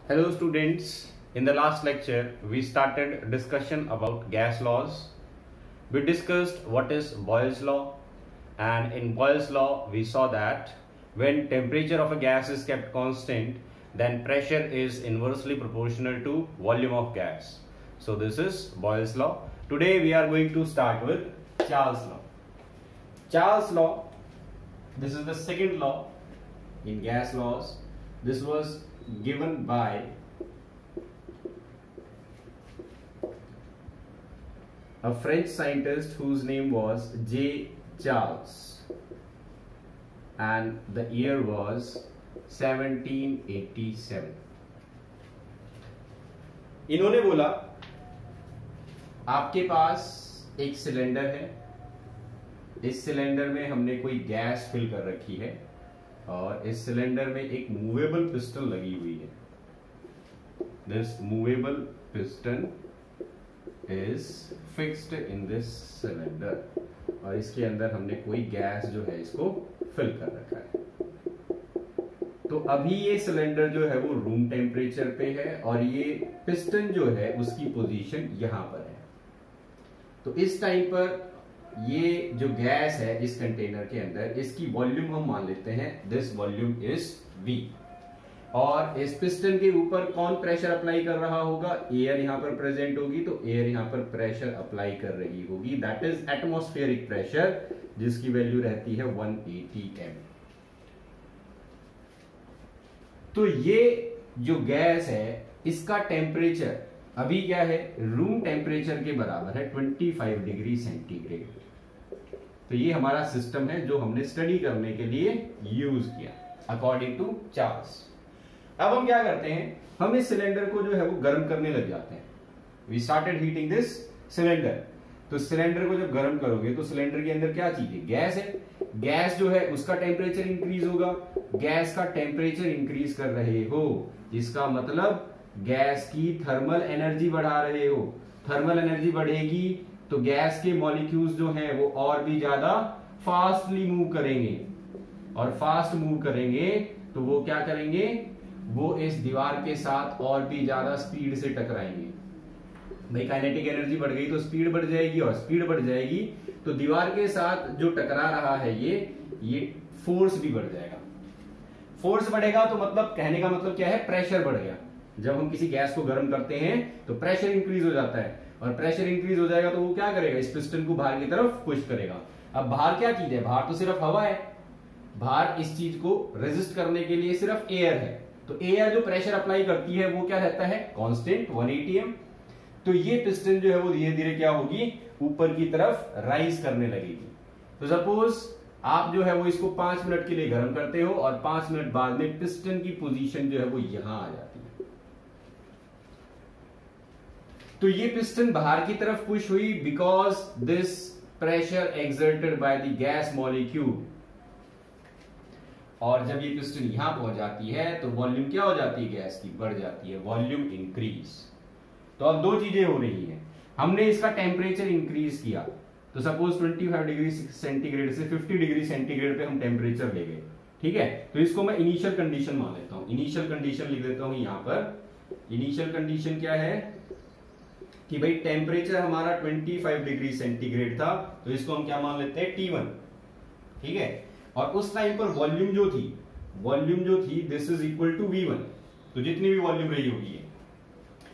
Hello students, in the last lecture we started discussion about gas laws. We discussed what is Boyle's law, and in Boyle's law we saw that when temperature of a gas is kept constant, then pressure is inversely proportional to volume of gas. So this is Boyle's law. Today we are going to start with Charles law. Charles law, this is the second law in gas laws. This was given by a French scientist whose name was J. Charles, and the year was 1787. इन्होंने बोला आपके पास एक cylinder है, इस cylinder में हमने कोई gas fill कर रखी है और इस सिलेंडर में एक मूवेबल पिस्टन लगी हुई है. This movable piston is fixed in this cylinder और इसके अंदर हमने कोई गैस जो है इसको फिल कर रखा है. तो अभी ये सिलेंडर जो है वो रूम टेम्परेचर पे है और ये पिस्टन जो है उसकी पोजीशन यहां पर है. तो इस टाइम पर ये जो गैस है इस कंटेनर के अंदर, इसकी वॉल्यूम हम मान लेते हैं दिस वॉल्यूम इज V. और इस पिस्टन के ऊपर कौन प्रेशर अप्लाई कर रहा होगा? एयर यहां पर प्रेजेंट होगी, तो एयर यहां पर प्रेशर अप्लाई कर रही होगी. दैट इज एटमॉस्फेरिक प्रेशर, जिसकी वैल्यू रहती है 180 m. तो ये जो गैस है इसका टेम्परेचर अभी क्या है? रूम टेम्परेचर के बराबर है 25 डिग्री सेंटीग्रेड. तो ये हमारा सिस्टम है जो हमने स्टडी करने के लिए यूज किया अकॉर्डिंग टू चार्ल्स. अब हम क्या करते हैं, हम इस सिलेंडर को जो है वो गर्म करने लग जाते हैं. We started heating this cylinder. तो सिलेंडर को जब गर्म करोगे तो सिलेंडर के अंदर क्या चीज है? गैस है. गैस जो है उसका टेम्परेचर इंक्रीज होगा. गैस का टेम्परेचर इंक्रीज कर रहे हो, इसका मतलब गैस की थर्मल एनर्जी बढ़ा रहे हो. थर्मल एनर्जी बढ़ेगी तो गैस के मॉलिक्यूल्स जो हैं वो और भी ज्यादा फास्टली मूव करेंगे और फास्ट मूव करेंगे तो वो क्या करेंगे? वो इस दीवार के साथ और भी ज्यादा स्पीड से टकराएंगे. भाई काइनेटिक एनर्जी बढ़ गई तो स्पीड बढ़ जाएगी और स्पीड बढ़ जाएगी तो दीवार के साथ जो टकरा रहा है ये फोर्स भी बढ़ जाएगा. फोर्स बढ़ेगा तो मतलब कहने का मतलब क्या है? प्रेशर बढ़ गया. जब हम किसी गैस को गर्म करते हैं तो प्रेशर इंक्रीज हो जाता है और प्रेशर इंक्रीज हो जाएगा तो वो क्या करेगा? इस पिस्टन को बाहर की तरफ पुश करेगा. अब बाहर क्या चीज है? बाहर तो सिर्फ हवा है. बाहर इस चीज को रेजिस्ट करने के लिए सिर्फ एयर है. तो एयर जो प्रेशर अप्लाई करती है वो क्या रहता है? Constant 180 m. तो ये पिस्टन जो है वो धीरे धीरे क्या होगी? ऊपर की तरफ राइज करने लगेगी. तो सपोज आप जो है वो इसको 5 मिनट के लिए गर्म करते हो और 5 मिनट बाद में पिस्टन की पोजीशन जो है वो यहां आ जाती है. तो ये पिस्टन बाहर की तरफ पुश हुई because this pressure exerted by the gas molecule. और जब ये पिस्टन यहां पहुंच जाती है तो वॉल्यूम क्या हो जाती है? गैस की बढ़ जाती है, वॉल्यूम इंक्रीज. तो अब दो चीजें हो रही हैं. हमने इसका टेम्परेचर इंक्रीज किया तो सपोज 25 डिग्री सेंटीग्रेड से 50 डिग्री सेंटीग्रेड पे हम टेम्परेचर ले गए. ठीक है, तो इसको मैं इनिशियल कंडीशन मान लेता हूं. इनिशियल कंडीशन लिख देता हूं यहां पर. इनिशियल कंडीशन क्या है कि भाई टेम्परेचर हमारा 25 डिग्री सेंटीग्रेड था तो इसको हम क्या मान लेते हैं? T1. ठीक है, और उस टाइम पर वॉल्यूम जो थी this is equal to V1. तो जितनी भी वॉल्यूम रही होगी ये.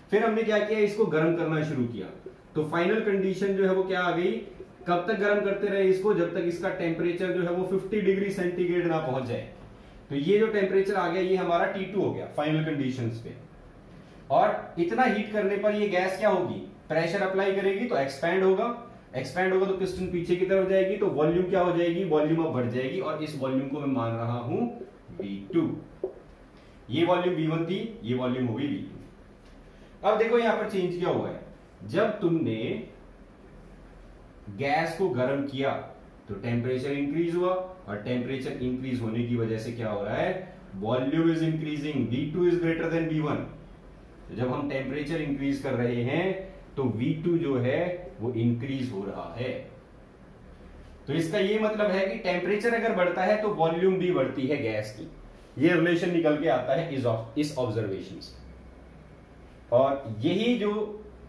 फिर हमने क्या किया? इसको गर्म करना शुरू किया. तो फाइनल कंडीशन जो है वो क्या आ गई? कब तक गर्म करते रहे इसको? जब तक इसका टेम्परेचर जो है वो 50 डिग्री सेंटीग्रेड ना पहुंच जाए. तो ये जो टेम्परेचर आ गया ये हमारा T2 हो गया फाइनल कंडीशंस पे. और इतना हीट करने पर ये गैस क्या होगी? प्रेशर अप्लाई करेगी तो एक्सपैंड होगा. एक्सपैंड होगा तो पिस्टन पीछे की तरफ जाएगी तो वॉल्यूम क्या हो जाएगी? वॉल्यूम अब बढ़ जाएगी और इस वॉल्यूम को मैं मान रहा हूं V2. ये वॉल्यूम V1 थी, ये वॉल्यूम होगी V2. अब देखो यहां पर चेंज क्या हुआ है. जब तुमने गैस को गर्म किया तो टेम्परेचर इंक्रीज हुआ और टेम्परेचर इंक्रीज होने की वजह से क्या हो रहा है? Volume is increasing. V2 is greater than V1. जब हम टेम्परेचर इंक्रीज कर रहे हैं तो V2 जो है वो इंक्रीज हो रहा है. तो इसका ये मतलब है कि टेम्परेचर अगर बढ़ता है तो वॉल्यूम भी बढ़ती है गैस की. ये रिलेशन निकल के आता है इस ऑब्जर्वेशन से. और यही जो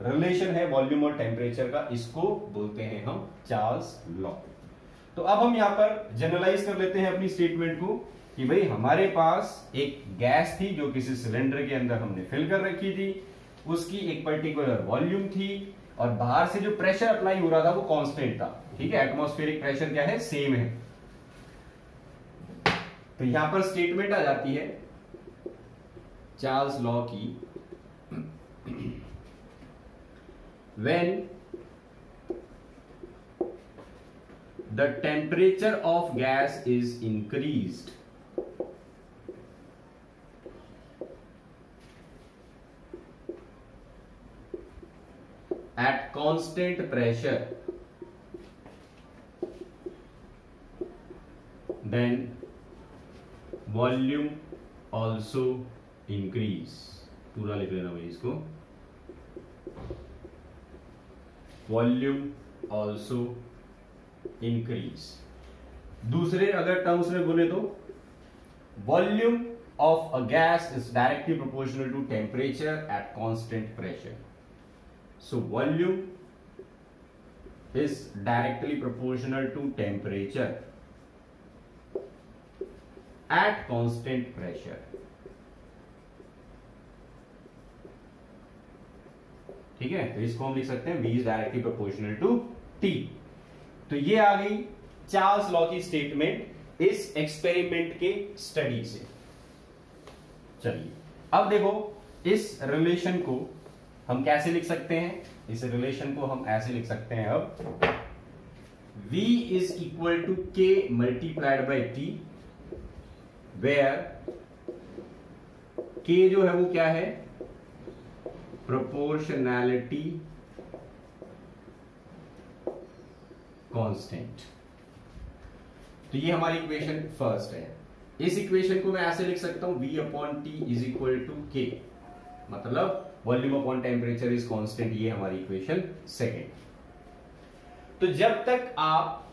रिलेशन है वॉल्यूम और टेम्परेचर का, इसको बोलते हैं हम चार्ल्स लॉ। तो अब हम यहां पर जनरलाइज कर लेते हैं अपनी स्टेटमेंट को कि भाई हमारे पास एक गैस थी जो किसी सिलेंडर के अंदर हमने फिल कर रखी थी, उसकी एक पर्टिकुलर वॉल्यूम थी और बाहर से जो प्रेशर अप्लाई हो रहा था वो कांस्टेंट था। ठीक है, एटमॉस्फेरिक प्रेशर क्या है, सेम है। तो यहां पर स्टेटमेंट आ जाती है चार्ल्स लॉ की, when the temperature of gas is increased at constant pressure, then volume also increase। पूरा लिख लेना भाई इसको, वॉल्यूम ऑल्सो इंक्रीज। दूसरे अगर टर्म्स में बोले तो volume of a gas is directly proportional to temperature at constant pressure. So volume is directly proportional to temperature at constant pressure. ठीक है, तो इसको हम लिख सकते हैं V is directly proportional to T। तो ये आ गई चार्ल्स लॉ की स्टेटमेंट इस एक्सपेरिमेंट के स्टडी से। चलिए अब देखो इस रिलेशन को हम कैसे लिख सकते हैं। इस रिलेशन को हम ऐसे लिख सकते हैं, अब V is equal to K multiplied by T, where K जो है वो क्या है, प्रोपोर्शनैलिटी कांस्टेंट। तो ये हमारी इक्वेशन फर्स्ट है। इस इक्वेशन को मैं ऐसे लिख सकता हूं, V upon T is equal to K, मतलब volume upon temperature is constant. ये हमारी इक्वेशन सेकेंड। तो जब तक आप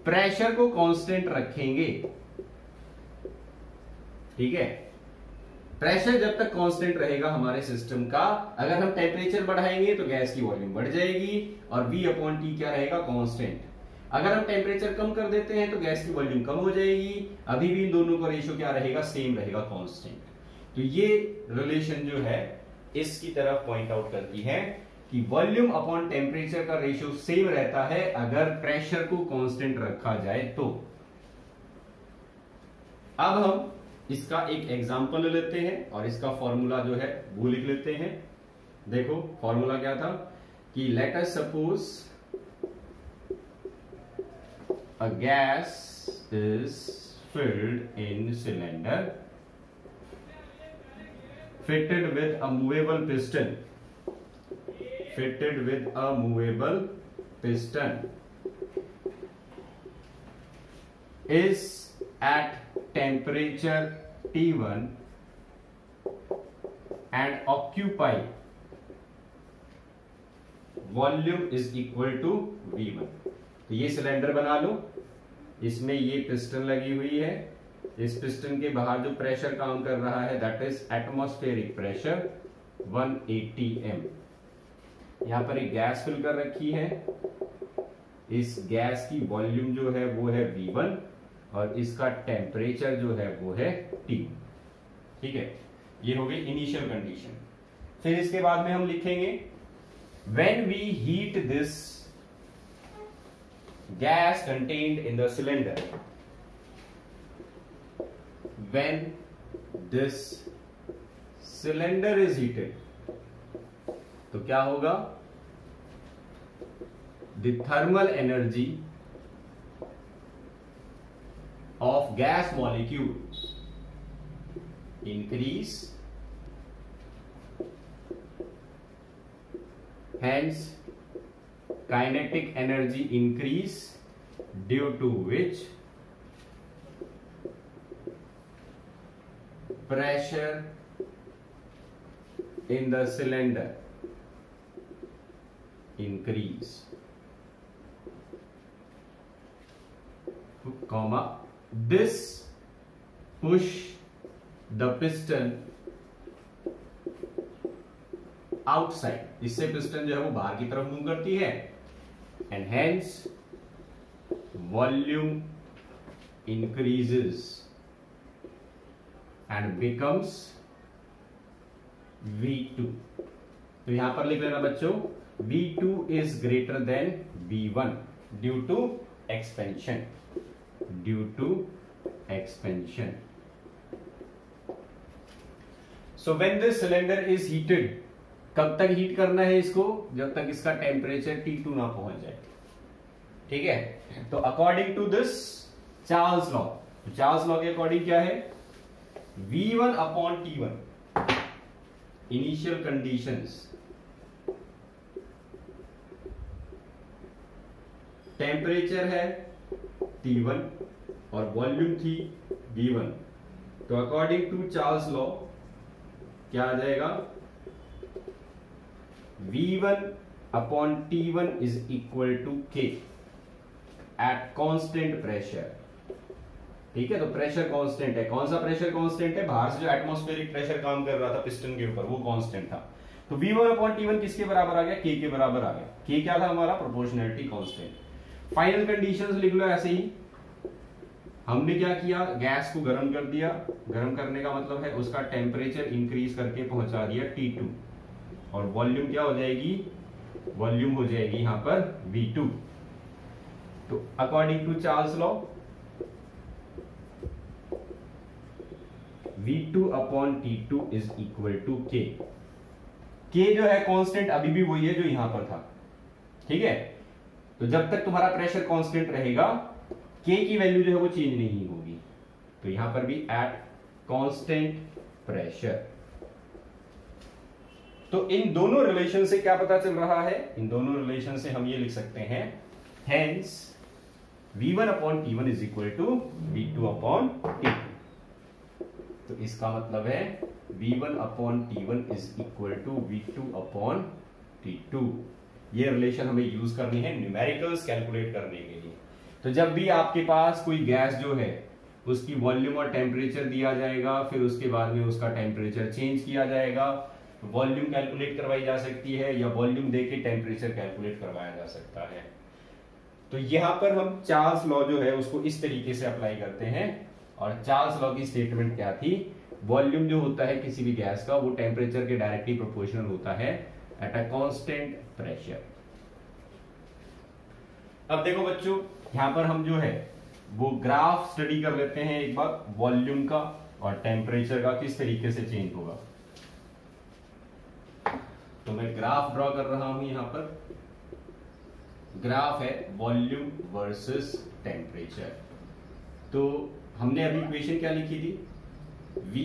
प्रेशर को कांस्टेंट रखेंगे, ठीक है, प्रेशर जब तक कांस्टेंट रहेगा हमारे सिस्टम का, अगर हम टेम्परेचर बढ़ाएंगे तो गैस की वॉल्यूम बढ़ जाएगी और V अपॉन T क्या रहेगा, कांस्टेंट। अगर हम टेम्परेचर कम कर देते हैं तो गैस की वॉल्यूम कम हो जाएगी, अभी भी इन दोनों का रेशियो क्या रहेगा, सेम रहेगा, कांस्टेंट। तो ये रिलेशन जो है इसकी तरफ पॉइंट आउट करती है कि वॉल्यूम अपॉन टेम्परेचर का रेशियो सेम रहता है अगर प्रेशर को कांस्टेंट रखा जाए तो। अब हम इसका एक एग्जांपल ले लेते हैं और इसका फॉर्मूला जो है वो लिख लेते हैं। देखो फॉर्मूला क्या था कि let us suppose a gas is filled in cylinder fitted with a movable piston, fitted with a movable piston is at temperature T1 and occupy volume is equal to V1। तो ये cylinder बना लो, इसमें ये piston लगी हुई है, इस piston के बाहर जो प्रेशर काम कर रहा है that is atmospheric pressure 180 m। यहां पर एक गैस फिल कर रखी है, इस गैस की वॉल्यूम जो है वो है V1 और इसका टेम्परेचर जो है वो है T। ठीक है, ये हो गई इनिशियल कंडीशन। फिर इसके बाद में हम लिखेंगे when we heat this gas contained in the cylinder, when this cylinder is heated, तो क्या होगा, the thermal energy of gas molecule increase, hence kinetic energy increase, due to which pressure in the cylinder increase, comma, this push the piston outside, इससे piston जो है वो बाहर की तरफ मूव करती है, and hence volume increases and becomes V2। तो यहां पर लिख लेना बच्चों, V2 is greater than V1 due to expansion, due to expansion. So when this cylinder is heated, कब तक हीट करना है इसको, जब तक इसका टेम्परेचर T2 ना पहुंच जाए, ठीक है। तो according to this Charles law, Charles law के अकॉर्डिंग क्या है, V1 upon T1 initial conditions, temperature है T1 और वॉल्यूम थी V1। तो अकॉर्डिंग टू चार्ल्स लॉ क्या आ जाएगा, V1 upon T1 is equal to K at constant pressure, ठीक है। तो प्रेशर कांस्टेंट है, कौन सा प्रेशर कांस्टेंट है, बाहर से जो एटमॉस्फेरिक प्रेशर काम कर रहा था पिस्टन के ऊपर वो कांस्टेंट था। तो V1 अपॉन T1 किसके बराबर आ गया, K के बराबर आ गया। K क्या था हमारा, प्रोपोर्शनैलिटी कांस्टेंट। फाइनल कंडीशंस लिख लो ऐसे ही, हमने क्या किया, गैस को गर्म कर दिया, गर्म करने का मतलब है उसका टेम्परेचर इंक्रीज करके पहुंचा दिया T2, और वॉल्यूम क्या हो जाएगी, वॉल्यूम हो जाएगी यहां पर V2। तो according to Charles law V2 upon T2 is equal to K। K जो है कांस्टेंट अभी भी वही है जो यहां पर था, ठीक है। तो जब तक तुम्हारा प्रेशर कांस्टेंट रहेगा K की वैल्यू जो है वो चेंज नहीं होगी। तो यहां पर भी एट कांस्टेंट प्रेशर। तो इन दोनों रिलेशन से क्या पता चल रहा है, इन दोनों रिलेशन से हम ये लिख सकते हैं, hence V1 upon T1 is equal to V2 upon T2। तो इसका मतलब है V1 upon T1 is equal to V2 upon T2। ये रिलेशन हमें यूज करनी है न्यूमेरिकल्स कैलकुलेट करने के लिए। तो जब भी आपके पास कोई गैस जो है उसकी वॉल्यूम और टेम्परेचर दिया जाएगा, फिर उसके बाद में उसका टेम्परेचर चेंज किया जाएगा, वॉल्यूम कैलकुलेट करवाई जा सकती है या वॉल्यूम देके टेम्परेचर कैलकुलेट करवाया जा सकता है। तो यहां पर हम चार्ल्स लॉ जो है उसको इस तरीके से अप्लाई करते हैं। और चार्ल्स लॉ की स्टेटमेंट क्या थी, वॉल्यूम जो होता है किसी भी गैस का वो टेम्परेचर के डायरेक्टली प्रोपोर्शनल होता है एट अ कांस्टेंट प्रेशर। अब देखो बच्चों, यहां पर हम जो है वो ग्राफ स्टडी कर लेते हैं एक बार, वॉल्यूम का और टेम्परेचर का किस तरीके से चेंज होगा। तो मैं ग्राफ ड्रॉ कर रहा हूं, यहां पर ग्राफ है वॉल्यूम वर्सेस टेम्परेचर। तो हमने अभी इक्वेशन क्या लिखी थी, V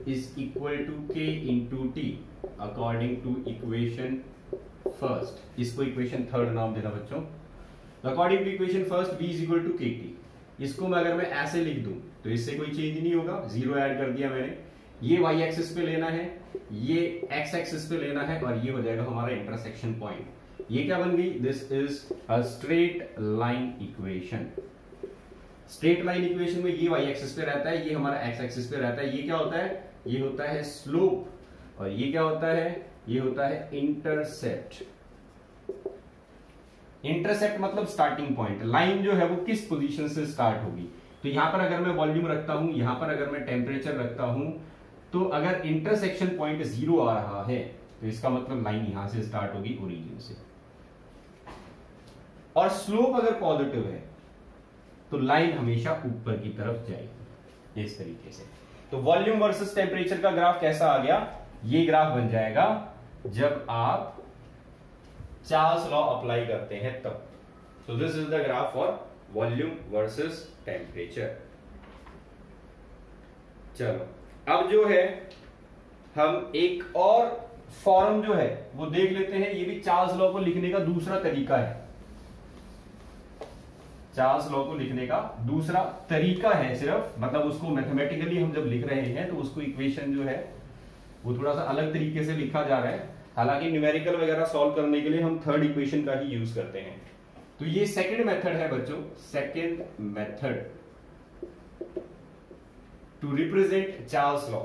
is equal to K into T according to equation first. इसको इक्वेशन थर्ड नाम देना बच्चों। According to equation first V is equal to KT। इसको मैं अगर मैं ऐसे लिख दूं तो इससे कोई चेंज नहीं होगा, जीरो ऐड कर दिया मैंने। ये y एक्सिस पे लेना है, ये x एक्सिस पे लेना है, और ये हो जाएगा हमारा इंटरसेक्शन पॉइंट। ये क्या बन गई, this is a straight line equation. Straight line equation में ये y एक्सिस पे रहता है, ये हमारा x एक्सिस पे रहता है। ये क्या होता है, ये होता है स्लोप, और ये क्या होता है, ये होता है इंटरसेप्ट। इंटरसेप्ट मतलब स्टार्टिंग पॉइंट, लाइन जो है वो किस पोजीशन से स्टार्ट होगी। तो यहां पर अगर मैं वॉल्यूम रखता हूं, यहां पर अगर मैं टेम्परेचर रखता हूं, तो अगर इंटरसेक्शन पॉइंट 0 आ रहा है तो इसका मतलब लाइन यहां से स्टार्ट होगी ओरिजिन से। और स्लोप अगर पॉजिटिव है तो लाइन हमेशा ऊपर की तरफ जाएगी, इस तरीके से। तो वॉल्यूम वर्सेस टेम्परेचर का ग्राफ कैसा आ गया, ये ग्राफ बन जाएगा जब आप चार्ल्स लॉ अप्लाई करते हैं तब। So this is the graph for volume versus temperature. चलो अब जो है हम एक और फॉर्म जो है वो देख लेते हैं। ये भी चार्ल्स लॉ को लिखने का दूसरा तरीका है, चार्ल्स लॉ को लिखने का दूसरा तरीका है सिर्फ, मतलब उसको मैथमेटिकली हम जब लिख रहे हैं तो उसको इक्वेशन जो है वो थोड़ा सा अलग तरीके से लिखा जा रहा है। हालांकि न्यूमेरिकल वगैरह सॉल्व करने के लिए हम थर्ड इक्वेशन का ही यूज करते हैं। तो ये सेकंड मेथड है बच्चों, second method to represent Charles law.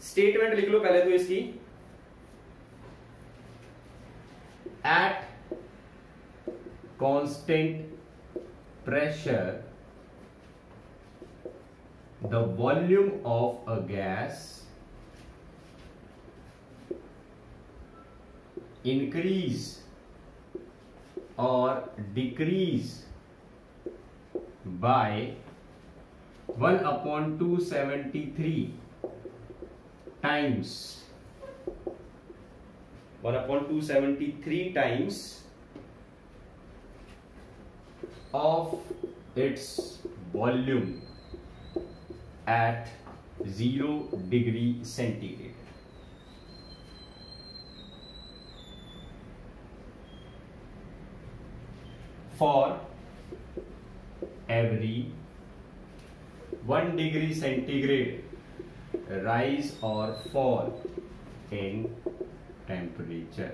Statement लिख लो पहले तो इसकी, at constant pressure the volume of a gas increase or decrease by 1/273 times 1/273 times of its volume at 0 degree centigrade. For every 1 degree centigrade rise or fall in temperature.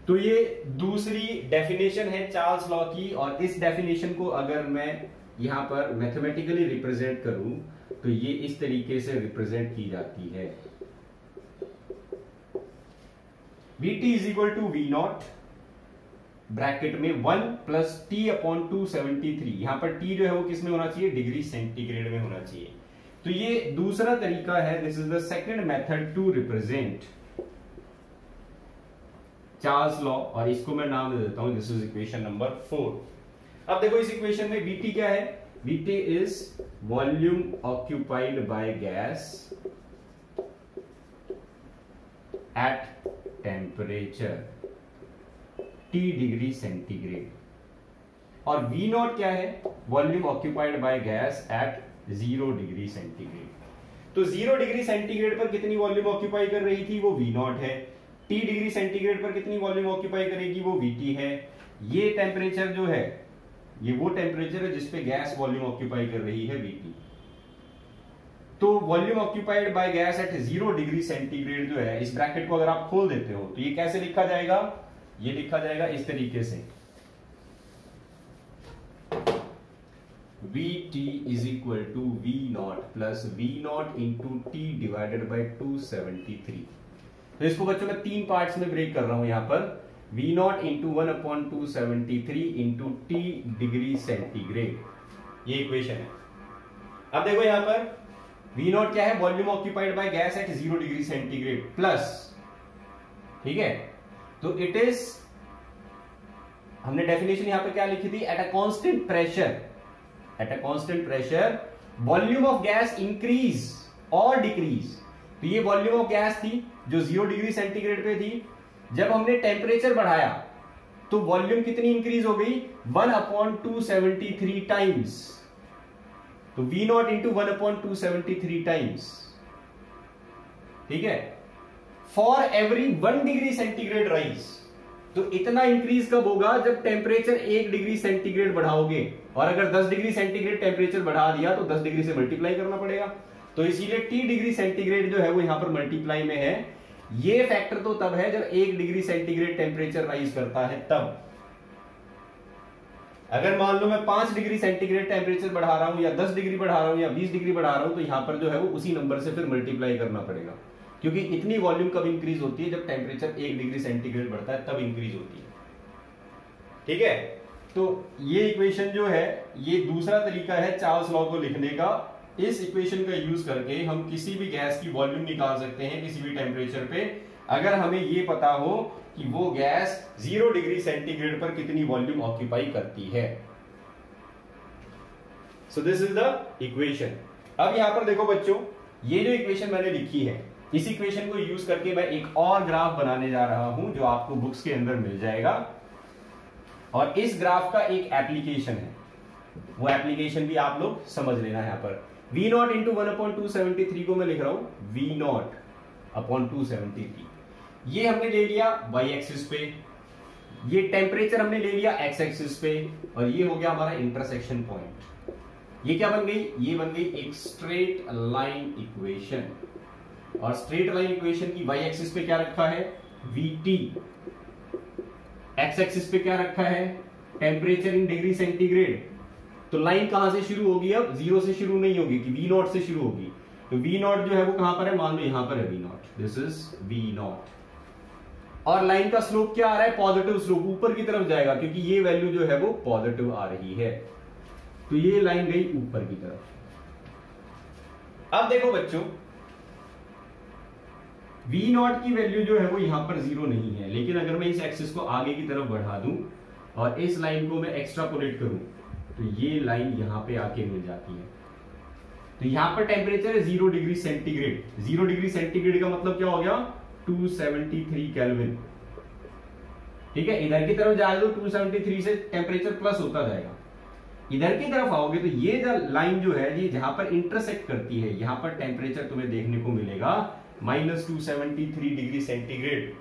तो ये दूसरी definition है Charles law की, और इस definition को अगर मैं यहां पर मैथमेटिकली रिप्रेजेंट करूं तो ये इस तरीके से रिप्रेजेंट की जाती है। Vt is equal to V naught bracket में 1 प्लस टी अपॉन 273। यहां पर टी जो है वो किस में होना चाहिए, डिग्री सेंटीग्रेड में होना चाहिए। तो ये दूसरा तरीका है, this is the second method to represent Charles law, और इसको मैं नाम दे देता हूं, दिस इज इक्वेशन नंबर 4। अब देखो इस इक्वेशन में Vt क्या है, Vt is volume occupied by gas at temperature T degree centigrade, और V नॉट क्या है, volume occupied by gas at 0 degree centigrade. तो 0 डिग्री सेंटीग्रेड पर कितनी वॉल्यूम ऑक्यूपाई कर रही थी, वो V नॉट है। T डिग्री सेंटीग्रेड पर कितनी वॉल्यूम ऑक्यूपाई करेगी, वो Vt है। ये टेम्परेचर जो है ये वो टेम्परेचर है जिसपे गैस वॉल्यूम ऑक्यूपाई कर रही है, Vt। तो volume occupied by gas at 0 degree centigrade जो है, इस ब्रैकेट को अगर आप खोल देते हो तो ये कैसे लिखा जाएगा, ये लिखा जाएगा इस तरीके से, Vt is equal to V naught plus V naught into T divided by 273। तो इसको बच्चों मैं 3 पार्ट्स में ब्रेक कर रहा हूं यहां पर, V naught into 1/273 into T degree centigrade, ये इक्वेशन है। अब देखो यहां पर वी नॉट क्या है, volume occupied by gas at 0 degree centigrade plus, ठीक है, तो इट इज, हमने डेफिनेशन यहां पे क्या लिखी थी, eight a constant pressure, eight a constant pressure volume of gas increase और डिक्रीज। तो ये वॉल्यूम ऑफ गैस थी जो 0 डिग्री सेंटीग्रेड पे थी, जब हमने टेम्परेचर बढ़ाया तो वॉल्यूम कितनी इंक्रीज हो गई, 1/273 टाइम्स। तो V नॉट इंटू 1/273 टाइम्स, ठीक है, for every 1 degree centigrade rise. तो इतना इंक्रीज कब होगा, जब टेम्परेचर 1 डिग्री सेंटीग्रेड बढ़ाओगे, और अगर 10 डिग्री सेंटीग्रेड टेम्परेचर बढ़ा दिया तो 10 डिग्री से मल्टीप्लाई करना पड़ेगा। तो इसीलिए T डिग्री सेंटीग्रेड जो है वो यहां पर मल्टीप्लाई में है। ये फैक्टर तो तब है जब 1 डिग्री सेंटीग्रेड टेम्परेचर राइज करता है तब। अगर मान लो मैं 5 डिग्री सेंटीग्रेड टेम्परेचर बढ़ा रहा हूं, या 10 डिग्री बढ़ा रहा हूं, या 20 डिग्री बढ़ा रहा हूं, तो यहां पर जो है वो उसी नंबर से फिर मल्टीप्लाई करना पड़ेगा, क्योंकि इतनी वॉल्यूम कब इंक्रीज होती है, जब टेम्परेचर 1 डिग्री सेंटीग्रेड बढ़ता है तब इंक्रीज होती है, ठीक है। तो ये इक्वेशन जो है ये दूसरा तरीका है चार्ल्स लॉ को लिखने का। इस इक्वेशन का यूज करके हम किसी भी गैस की वॉल्यूम निकाल सकते हैं किसी भी टेम्परेचर पे, अगर हमें ये पता हो कि वो गैस 0 डिग्री सेंटीग्रेड पर कितनी वॉल्यूम ऑक्यूपाई करती है। So this is the equation. अब यहां पर देखो बच्चों, ये जो इक्वेशन मैंने लिखी है, इस इक्वेशन को यूज करके मैं एक और ग्राफ बनाने जा रहा हूं जो आपको बुक्स के अंदर मिल जाएगा, और इस ग्राफ का एक एप्लीकेशन है, वो एप्लीकेशन भी आप लोग समझ लेना है। यहां पर V नॉट इंटू 1/273 को मैं लिख रहा हूं V नॉट अपॉन 273। ये हमने ले लिया y एक्सिस पे, ये टेम्परेचर हमने ले लिया x एक्सिस पे, और ये हो गया हमारा इंटरसेक्शन पॉइंट। ये क्या बन गई, ये बन गई एक स्ट्रेट लाइन इक्वेशन, और स्ट्रेट लाइन इक्वेशन की y एक्सिस पे क्या रखा है, Vt, x एक्सिस पे क्या रखा है, टेम्परेचर इन डिग्री सेंटीग्रेड। तो लाइन कहां से शुरू होगी, अब 0 से शुरू नहीं होगी कि V नॉट से शुरू होगी। तो V नॉट जो है वो कहां पर है, मान लो यहां पर है V not, this is V not, और लाइन का स्लोप क्या आ रहा है, पॉजिटिव स्लोप, ऊपर की तरफ जाएगा क्योंकि ये वैल्यू जो है वो पॉजिटिव आ रही है, तो ये लाइन गई ऊपर की तरफ। अब देखो बच्चों, V0 की वैल्यू जो है वो यहां पर 0 नहीं है, लेकिन अगर मैं इस एक्सिस को आगे की तरफ बढ़ा दूं और इस लाइन को मैं एक्स्ट्रापोलेट करूं तो ये लाइन यहां पे आके मिल जाती है। तो यहां पर टेम्परेचर है 0 डिग्री सेंटीग्रेड। 0 डिग्री सेंटीग्रेड का मतलब क्या हो गया, 273 केल्विन। ठीक है, इधर की तरफ जाए तो 273 से टेम्परेचर प्लस होता जाएगा। इधर की तरफ आओगे तो ये जो लाइन जो है ये जहां पर इंटरसेक्ट करती है, यहां पर टेम्परेचर तुम्हें देखने को मिलेगा -273 डिग्री सेंटीग्रेड।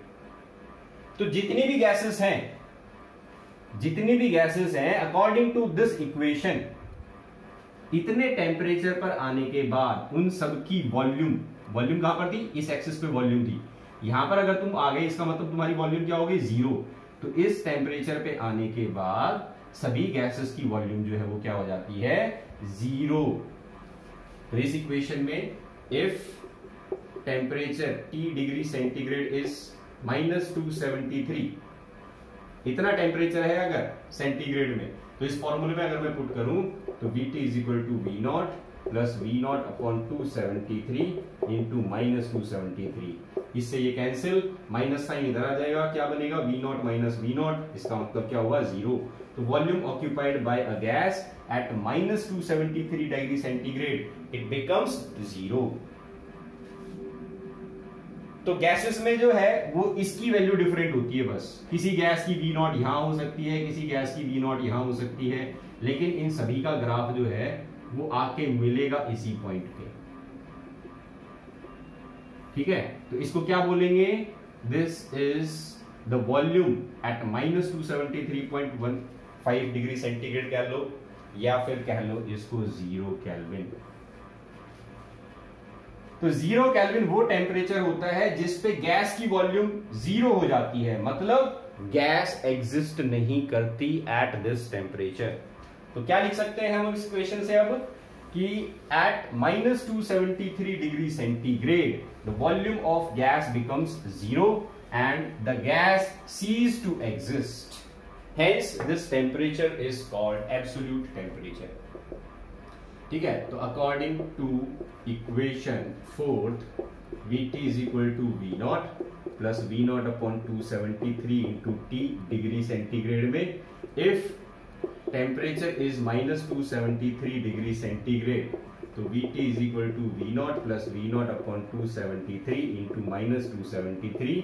तो जितनी भी गैसेस हैं अकॉर्डिंग टू दिस इक्वेशन, इतने टेम्परेचर पर आने के बाद उन सब की वॉल्यूम कहां पर थी, इस एक्सिस पे वॉल्यूम थी। यहां पर अगर तुम आ गए इसका मतलब तुम्हारी वॉल्यूम क्या होगी, 0। तो इस टेम्परेचर पे आने के बाद सभी गैसेस की वॉल्यूम जो है वो क्या हो जाती है, 0। तो इस इक्वेशन में if temperature T degree centigrade is -273, इतना टेम्परेचर है अगर सेंटीग्रेड में, तो इस फॉर्मूले में अगर मैं पुट करूं तो VT is equal to V0 plus V0 upon 273 into -273। इससे ये कैंसिल, माइनस साइन इधर आ जाएगा, क्या बनेगा, V0 माइनस V0, इसका मतलब क्या हुआ, 0। तो volume occupied by a gas at -273 degree centigrade it becomes 0। तो गैसेस में जो है वो इसकी वैल्यू डिफरेंट होती है, बस किसी गैस की V0 यहां हो सकती है, किसी गैस की V0 यहां हो सकती है, लेकिन इन सभी का ग्राफ जो है वो आके मिलेगा इसी पॉइंट पे। ठीक है, तो इसको क्या बोलेंगे, this is the volume at -273.15 degree centigrade कह लो, या फिर कह लो इसको 0 केल्विन। तो 0 केल्विन वो टेम्परेचर होता है जिस पे गैस की वॉल्यूम 0 हो जाती है, मतलब गैस एग्जिस्ट नहीं करती एट दिस टेम्परेचर। तो क्या लिख सकते हैं हम इस इक्वेशन से अब कि at -273 degree centigrade the volume of gas becomes 0 and the gas ceases to exist, hence this temperature is called absolute temperature. ठीक है, तो according to equation 4th VT is equal to V0 plus V0 upon 273 into T degree centigrade में, if temperature is -273 degree centigrade तो VT is equal to V0 plus V0 upon 273 into -273,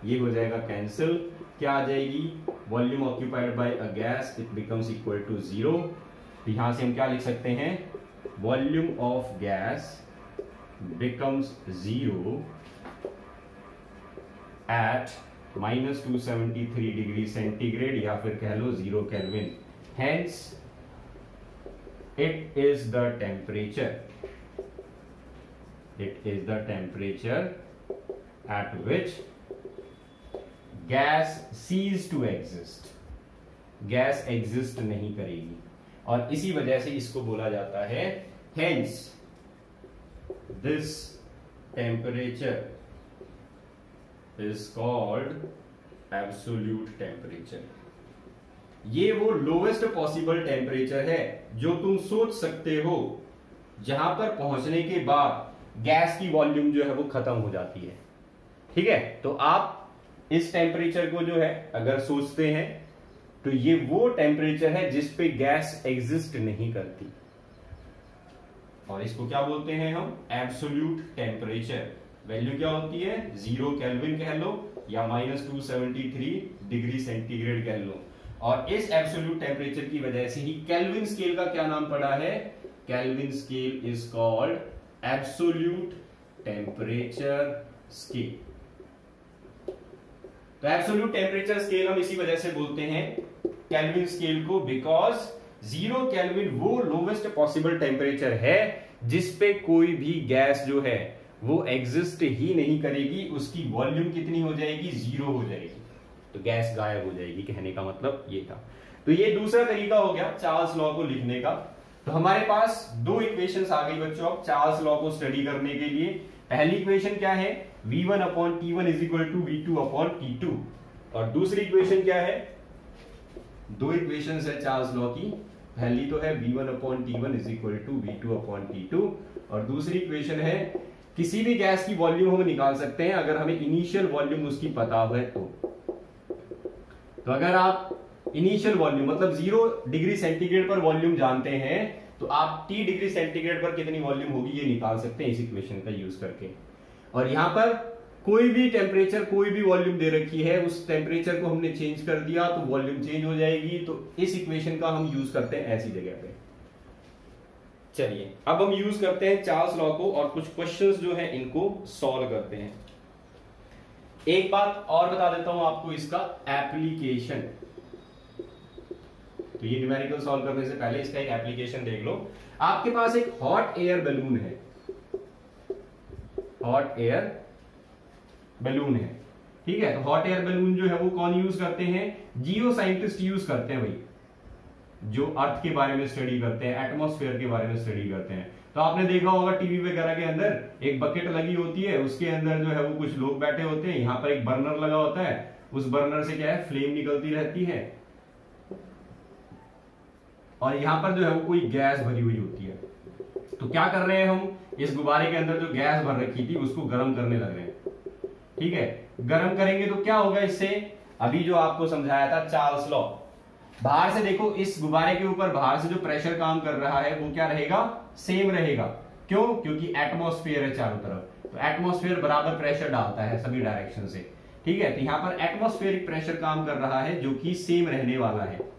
ये हो जाएगा cancel, क्या आ जाएगी, volume occupied by a gas it becomes equal to 0। तो यहां से हम क्या लिख सकते हैं, volume of gas becomes 0 at -273 degree centigrade, या फिर कह लो 0 Kelvin, hence it is the temperature at which gas cease to exist, gas exist नहीं करेगी, और इसी वजह से इसको बोला जाता है hence this temperature is called absolute temperature। ये वो लोवेस्ट पॉसिबल टेम्परेचर है जो तुम सोच सकते हो, जहां पर पहुंचने के बाद गैस की वॉल्यूम जो है वो खत्म हो जाती है। ठीक है, तो आप इस टेम्परेचर को जो है अगर सोचते हैं तो ये वो टेम्परेचर है जिस पे गैस एग्जिस्ट नहीं करती, और इसको क्या बोलते हैं हम, एब्सोल्यूट टेम्परेचर। वैल्यू क्या होती है, 0 केल्विन कह लो या -273 डिग्री सेंटीग्रेड कह लो, और इस एब्सोल्यूट टेम्परेचर की वजह से ही केल्विन स्केल का क्या नाम पड़ा है, kelvin scale is called absolute temperature scale. तो एब्सोल्यूट टेम्परेचर स्केल हम इसी वजह से बोलते हैं केल्विन स्केल को, बिकॉज 0 केल्विन वो लोवेस्ट पॉसिबल टेम्परेचर है जिस पे कोई भी गैस जो है वो एग्जिस्ट ही नहीं करेगी, उसकी वॉल्यूम कितनी हो जाएगी, 0 हो जाएगी, तो गैस गायब हो जाएगी, कहने का मतलब ये था। तो ये दूसरा तरीका हो गया चार्ल्स लॉ को लिखने का। तो हमारे पास दो इक्वेशंस आ गई बच्चों अब चार्ल्स लॉ को स्टडी करने के लिए। पहली इक्वेशन क्या है, v1 upon t1 is equal to v2 upon t2, और दूसरी इक्वेशन क्या है, दो इक्वेशंस है चार्ल्स लॉ की। पहली तो है v1 upon t1 is equal to v2 upon t2, और दूसरी इक्वेशन है किसी भी गैस की वॉल्यूम हम निकाल सकते हैं अगर हमें इनिशियल वॉल्यूम उसकी पता हो तो अगर आप इनिशियल वॉल्यूम मतलब 0 डिग्री सेंटीग्रेड पर वॉल्यूम जानते हैं तो आप T डिग्री सेंटीग्रेड पर कितनी वॉल्यूम होगी ये निकाल सकते हैं इस इक्वेशन का यूज करके। और यहां पर कोई भी टेम्परेचर कोई भी वॉल्यूम दे रखी है, उस टेम्परेचर को हमने चेंज कर दिया तो वॉल्यूम चेंज हो जाएगी। तो इस इक्वेशन का हम यूज करते हैं ऐसी जगह पे। चलिए अब हम यूज करते हैं चार्ल्स लॉ को और कुछ क्वेश्चंस जो है इनको सॉल्व करते हैं। एक बात और बता देता हूं आपको इसका एप्लीकेशन। तो ये न्यूमेरिकल सॉल्व करने से पहले इसका एक एप्लीकेशन देख लो। आपके पास एक हॉट एयर बैलून है, हॉट एयर बैलून है, ठीक है। तो हॉट एयर बैलून जो है वो कौन यूज करते हैं, जियो साइंटिस्ट यूज करते हैं भाई, जो अर्थ के बारे में स्टडी करते हैं, एटमॉस्फेयर के बारे में स्टडी करते हैं। तो आपने देखा होगा टीवी वगैरह के अंदर एक बकेट लगी होती है, उसके अंदर जो है वो कुछ लोग बैठे होते हैं, यहां पर एक बर्नर लगा होता है, उस बर्नर से क्या है फ्लेम निकलती रहती है और यहां पर जो है वो कोई गैस भरी हुई होती है। तो क्या कर रहे हैं हम, इस गुब्बारे के अंदर जो गैस भर रखी थी उसको गर्म करने लग रहे हैं, ठीक है। गर्म करेंगे तो क्या होगा इससे, अभी जो आपको समझाया था चार्ल्स लॉ, बाहर से देखो इस गुब्बारे के ऊपर बाहर से जो प्रेशर काम कर रहा है वो क्या रहेगा, सेम रहेगा। क्यों, क्योंकि एटमॉस्फेयर है चारों तरफ, तो एटमॉस्फेयर बराबर प्रेशर डालता है सभी डायरेक्शन से, ठीक है। तो यहां पर एटमॉस्फेरिक प्रेशर काम कर रहा है जो कि सेम रहने वाला है।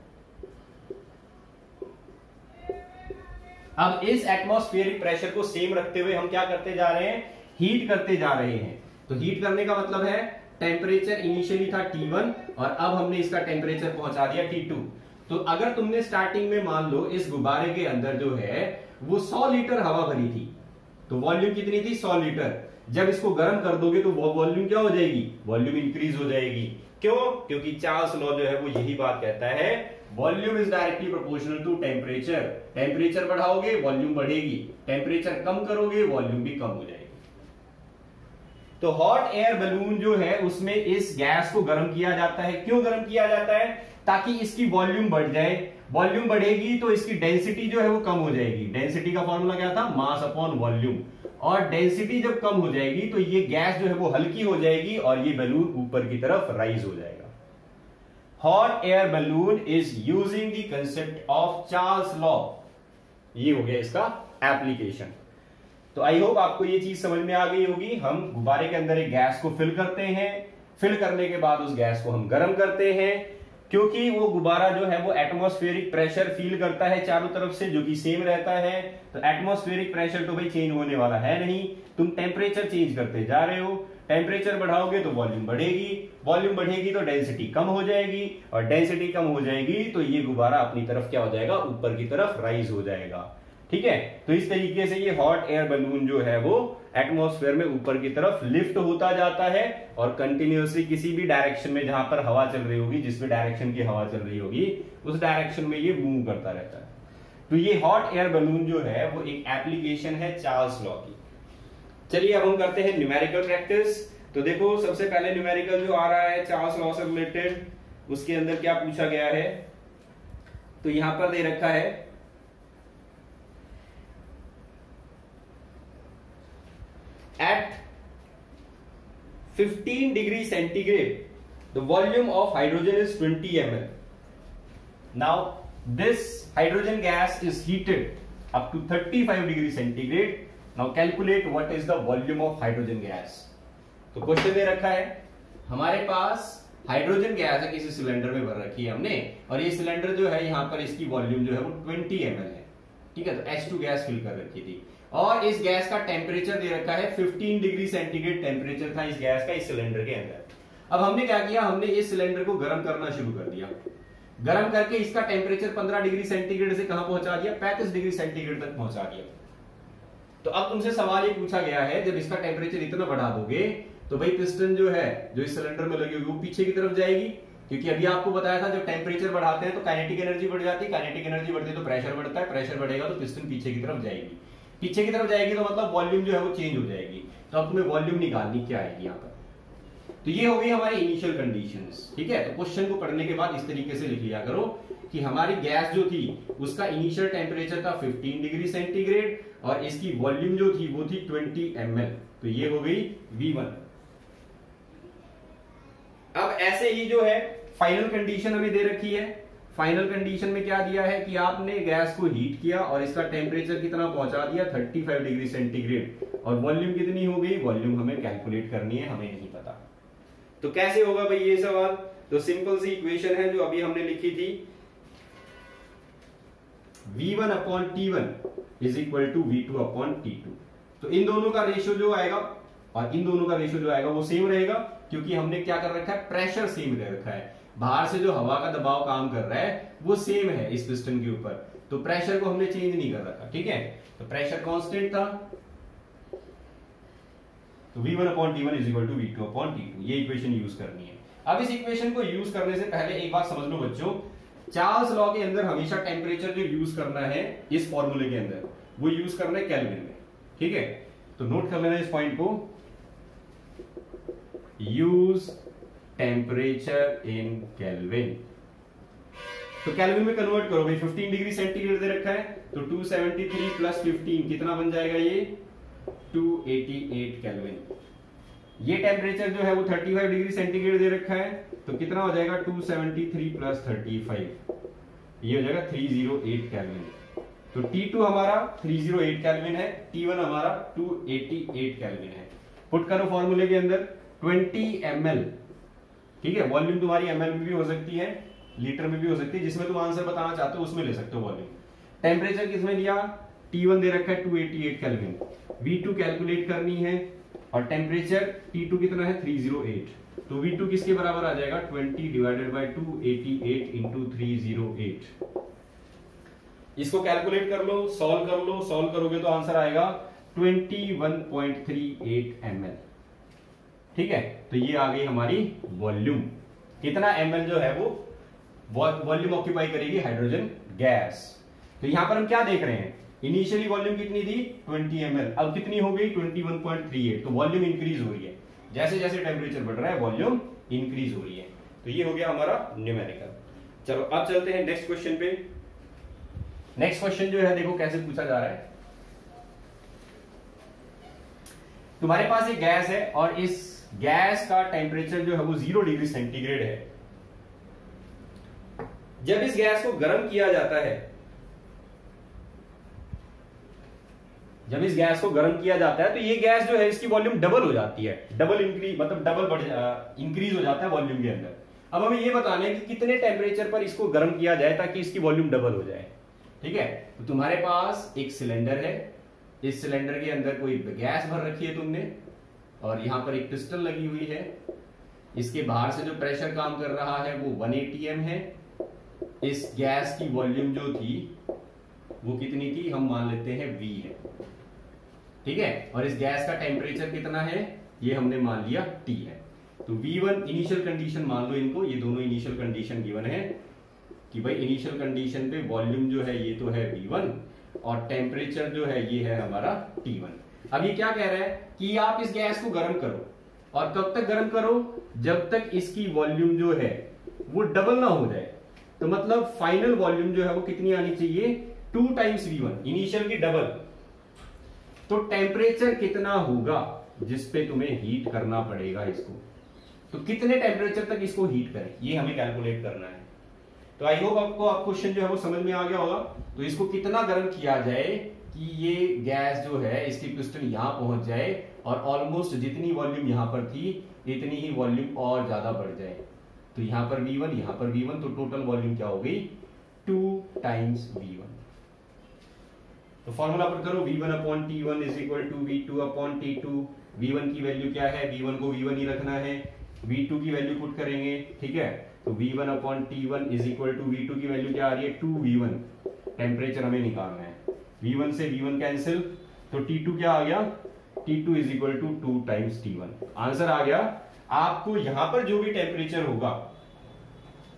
अब इस एटमॉस्फेरिक प्रेशर को सेम रखते हुए हम क्या करते जा रहे हैं, हीट करते जा रहे हैं। तो हीट करने का मतलब है टेम्परेचर इनिशियली था T1 और अब हमने इसका टेम्परेचर पहुंचा दिया T2। तो अगर तुमने स्टार्टिंग में मान लो इस गुब्बारे के अंदर जो है वो 100 लीटर हवा भरी थी, तो वॉल्यूम कितनी थी 100 लीटर। जब इसको गर्म कर दोगे तो वो वॉल्यूम क्या हो जाएगी, वॉल्यूम इंक्रीज हो जाएगी। क्यों, क्योंकि चार्ल्स लॉ जो है वो यही बात कहता है, volume is directly proportional to temperature. Temperature बढ़ाओगे वॉल्यूम बढ़ेगी, टेम्परेचर कम करोगे वॉल्यूम भी कम हो जाएगी। तो हॉट एयर बैलून जो है उसमें इस गैस को गर्म किया जाता है। क्यों गर्म किया जाता है, ताकि इसकी वॉल्यूम बढ़ जाए। वॉल्यूम बढ़ेगी तो इसकी डेंसिटी जो है वो कम हो जाएगी। डेंसिटी का फॉर्मूला क्या था, मास अपॉन वॉल्यूम। और डेंसिटी जब कम हो जाएगी तो ये गैस जो है वो हल्की हो जाएगी और ये बैलून ऊपर की तरफ राइज हो जाएगा। Hot air balloon is using the concept of Charles law. ये हो गया इसका एप्लीकेशन। तो आई होप आपको ये चीज समझ में आ गई होगी। हम गुब्बारे के अंदर एक गैस को फिल करते हैं, फिल करने के बाद उस गैस को हम गर्म करते हैं, क्योंकि वो गुब्बारा जो है वो एटमॉस्फेरिक प्रेशर फील करता है चारों तरफ से जो कि सेम रहता है। तो एटमॉस्फेरिक प्रेशर तो भाई चेंज होने वाला है नहीं, तुम टेम्परेचर चेंज करते जा रहे हो। टेम्परेचर बढ़ाओगे तो वॉल्यूम बढ़ेगी, वॉल्यूम बढ़ेगी तो डेंसिटी कम हो जाएगी, और डेंसिटी कम हो जाएगी तो ये गुब्बारा अपनी तरफ क्या हो जाएगा, ऊपर की तरफ राइज हो जाएगा, ठीक है। तो इस तरीके से ये हॉट एयर बैलून जो है वो एटमॉस्फेयर में ऊपर की तरफ लिफ्ट होता जाता है और कंटिन्यूअसली किसी भी डायरेक्शन में जहां पर हवा चल रही होगी, जिस भी डायरेक्शन की हवा चल रही होगी उस डायरेक्शन में ये मूव करता रहता है। तो ये हॉट एयर बैलून जो है वो एक एप्लीकेशन है चार्ल्स लॉ की। चलिए अब हम करते हैं न्यूमेरिकल प्रैक्टिस। तो देखो सबसे पहले न्यूमेरिकल जो आ रहा है चार्ल्स लॉ से रिलेटेड, उसके अंदर क्या पूछा गया है, तो यहां पर दे रखा है at 15 degree centigrade the volume of hydrogen is 20 ml. Now this hydrogen gas is heated up to 35 degree centigrade. Now calculate what is the volume of hydrogen gas. तो क्वेश्चन दे रखा है, हमारे पास हाइड्रोजन गैस है किसी cylinder में भर रखी है हमने, और ये सिलेंडर जो है यहाँ पर इसकी वॉल्यूम जो है वो 20 ml है, ठीक है। तो H2 गैस फिल कर रखी थी और इस गैस का टेम्परेचर दे रखा है 15 डिग्री सेंटीग्रेड टेम्परेचर था इस गैस का इस सिलेंडर के अंदर। अब हमने क्या किया, हमने इस सिलेंडर को गर्म करना शुरू कर दिया। गर्म करके इसका टेम्परेचर 15 डिग्री सेंटीग्रेड से कहां पहुंचा दिया, 35 डिग्री सेंटीग्रेड तक पहुंचा दिया। तो अब तुमसे सवाल ये पूछा गया है, जब इसका टेम्परेचर इतना बढ़ा दोगे तो भाई पिस्टन जो है जो इस सिलेंडर में लगी होगी वो पीछे की तरफ जाएगी, क्योंकि अभी आपको बताया था जब टेम्परेचर बढ़ाते हैं तो काइनेटिक एनर्जी बढ़ जाती है, काइनेटिक एनर्जी बढ़ती है तो प्रेशर बढ़ता है, प्रेशर बढ़ेगा तो पिस्टन पीछे की तरफ जाएगी, पीछे की तरफ जाएगी तो मतलब वॉल्यूम जो है वो चेंज हो जाएगी। तो अब तुम्हें वॉल्यूम निकालनी क्या आएगी यहाँ पर। तो ये हो गई हमारी इनिशियल कंडीशंस, ठीक है। तो क्वेश्चन को पढ़ने के बाद इस तरीके से लिख लिया करो कि हमारी गैस जो थी उसका इनिशियल टेम्परेचर था 15 डिग्री सेंटीग्रेड और इसकी वॉल्यूम जो थी वो थी 20 ml। तो ये हो गई V1। अब ऐसे ही जो है फाइनल कंडीशन हमें दे रखी है। फाइनल कंडीशन में क्या दिया है कि आपने गैस को हीट किया और इसका टेम्परेचर कितना पहुंचा दिया 35 डिग्री सेंटीग्रेड और वॉल्यूम कितनी हो गई, वॉल्यूम हमें कैलकुलेट करनी है, हमें नहीं पता। तो कैसे होगा भाई ये सवाल। तो सिंपल सी इक्वेशन है जो अभी हमने लिखी थी, V1 upon T1 is equal to V2 upon T2। तो इन दोनों का रेशियो जो आएगा और इन दोनों का रेशियो जो आएगा वो सेम रहेगा, क्योंकि हमने क्या कर रखा है, प्रेशर सेम दे रखा है। बाहर से जो हवा का दबाव काम कर रहा है वो सेम है इस पिस्टन के ऊपर, तो प्रेशर को हमने चेंज नहीं कर रखा, ठीक है। तो प्रेशर कांस्टेंट था, तो V1 upon T1 is equal to V2 upon T2। ये इक्वेशन यूज करनी है। अब इस इक्वेशन को यूज करने से पहले एक बात समझ लो बच्चों, चार्ल्स लॉ के अंदर हमेशा टेम्परेचर जो यूज करना है इस फॉर्मूले के अंदर वो यूज करना है केल्विन में, ठीक है। तो नोट कर लेना इस पॉइंट को, यूज टेम्परेचर इन केल्विन। तो केल्विन में कन्वर्ट करो भाई, 15 डिग्री सेंटीग्रेड दे रखा है तो 273 प्लस 15 कितना बन जाएगा, ये 288 केल्विन। ये टेम्परेचर जो है वो 35 डिग्री सेंटीग्रेड दे रखा है तो कितना हो जाएगा 273 प्लस 35, ये हो जाएगा 308 केल्विन। तो T2 हमारा 308 केल्विन है, T1 हमारा 288 केल्विन है। पुट करो फॉर्मूले के अंदर 20 ml, ठीक है। वॉल्यूम तुम्हारी ml में भी हो सकती है, लीटर में भी हो सकती है, जिसमें तुम आंसर बताना चाहते हो उसमें ले सकते हो वॉल्यूम। टेम्परेचर किसमें लिया, T1 दे रखा है 288 केल्विन, V2 कैलकुलेट करनी है और टेम्परेचर T2 कितना है 308, तो V2 किसके बराबर आ जाएगा 20 डिवाइडेड बाय 288 इंटू 308। इसको कैलकुलेट कर लो, सॉल्व कर लो, सॉल्व करोगे तो आंसर आएगा 21.38 ml, ठीक है। तो ये आ गई हमारी वॉल्यूम, कितना ml जो है वो वॉल्यूम ऑक्यूपाई करेगी हाइड्रोजन गैस। तो यहां पर हम क्या देख रहे हैं, इनिशियली वॉल्यूम कितनी थी 20 ml, अब कितनी हो गई 21.38, तो वॉल्यूम इंक्रीज हो रही है। जैसे जैसे टेम्परेचर बढ़ रहा है वॉल्यूम इंक्रीज हो रही है। तो ये हो गया हमारा न्यूमेरिकल। चलो अब चलते हैं नेक्स्ट क्वेश्चन पे। नेक्स्ट क्वेश्चन जो है देखो कैसे पूछा जा रहा है। तुम्हारे पास एक गैस है और इस गैस का टेम्परेचर जो है वो 0 डिग्री सेंटीग्रेड है। जब इस गैस को गर्म किया जाता है, जब इस गैस को गर्म किया जाता है तो ये गैस जो है इसकी वॉल्यूम डबल हो जाती है, डबल इंक्रीज मतलब डबल इंक्रीज हो जाता है वॉल्यूम के अंदर। अब हमें ये बताना है कि कितने टेम्परेचर पर इसको गर्म किया जाए ताकि इसकी वॉल्यूम डबल हो जाए, ठीक है। तो तुम्हारे पास एक सिलेंडर है, इस सिलेंडर के अंदर कोई गैस भर रखी है तुमने और यहां पर एक पिस्टन लगी हुई है। इसके बाहर से जो प्रेशर काम कर रहा है वो 1 atm है। इस गैस की वॉल्यूम जो थी वो कितनी थी, हम मान लेते हैं V है, ठीक है। और इस गैस का टेम्परेचर कितना है, ये हमने मान लिया T है। तो V1 इनिशियल कंडीशन मान लो इनको, ये दोनों इनिशियल कंडीशन गिवन है कि भाई इनिशियल कंडीशन पे वॉल्यूम जो है ये तो है V1 और टेम्परेचर जो है ये है हमारा T1। अब ये क्या कह रहा है कि आप इस गैस को गर्म करो, और कब तक गर्म करो, जब तक इसकी वॉल्यूम जो है वो डबल ना हो जाए। तो मतलब फाइनल वॉल्यूम जो है वो कितनी आनी चाहिए 2 टाइम्स V1, इनिशियल की डबल। तो टेम्परेचर कितना होगा जिस पे तुम्हें हीट करना पड़ेगा इसको, तो कितने टेम्परेचर तक इसको हीट करें ये हमें कैलकुलेट करना है। तो आई होप आपको क्वेश्चन जो है वो समझ में आ गया होगा। तो इसको कितना गर्म किया जाए कि ये गैस जो है इसकी पिस्टन यहां पहुंच जाए और ऑलमोस्ट जितनी वॉल्यूम यहां पर थी इतनी ही वॉल्यूम और ज्यादा बढ़ जाए। तो यहां पर V1 यहां पर V1, तो टोटल वॉल्यूम क्या हो गई 2 टाइम्स V1। तो फॉर्मूला पुट करो, V1 upon T1 is equal to V2 upon T2। V1 की वैल्यू क्या है, V1 को V1 ही रखना है। V2 की वैल्यू पुट करेंगे, ठीक है। तो V1 upon T1 is equal to V2 की वैल्यू क्या आ रही है 2V1। टेम्परेचर हमें निकालना है, V1 से V1 कैंसिल, तो T2 क्या आ गया, T2 is equal to 2 times T1। Answer आ गया। आपको यहां पर जो भी टेम्परेचर होगा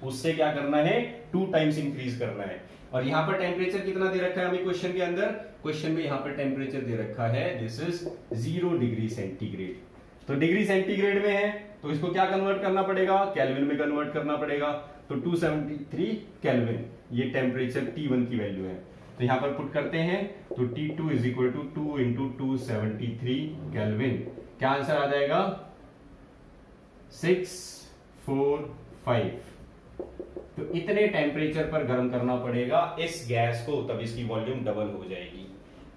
उससे क्या करना है, 2 टाइम्स इंक्रीज करना है। और यहां पर टेम्परेचर कितना दे रखा है हमें क्वेश्चन के अंदर, क्वेश्चन में यहां पर टेम्परेचर दे रखा है दिस इज 0 डिग्री सेंटीग्रेड। तो डिग्री सेंटीग्रेड में है तो इसको क्या कन्वर्ट करना पड़ेगा, केल्विन में कन्वर्ट करना पड़ेगा। तो 273 केल्विन ये टेम्परेचर T1 की वैल्यू है। तो यहां पर पुट करते हैं तो T2 is equal to 2 into 273 Kelvin. क्या आंसर आ जाएगा, 645। तो इतने टेम्परेचर पर गर्म करना पड़ेगा इस गैस को, तब इसकी वॉल्यूम डबल हो जाएगी।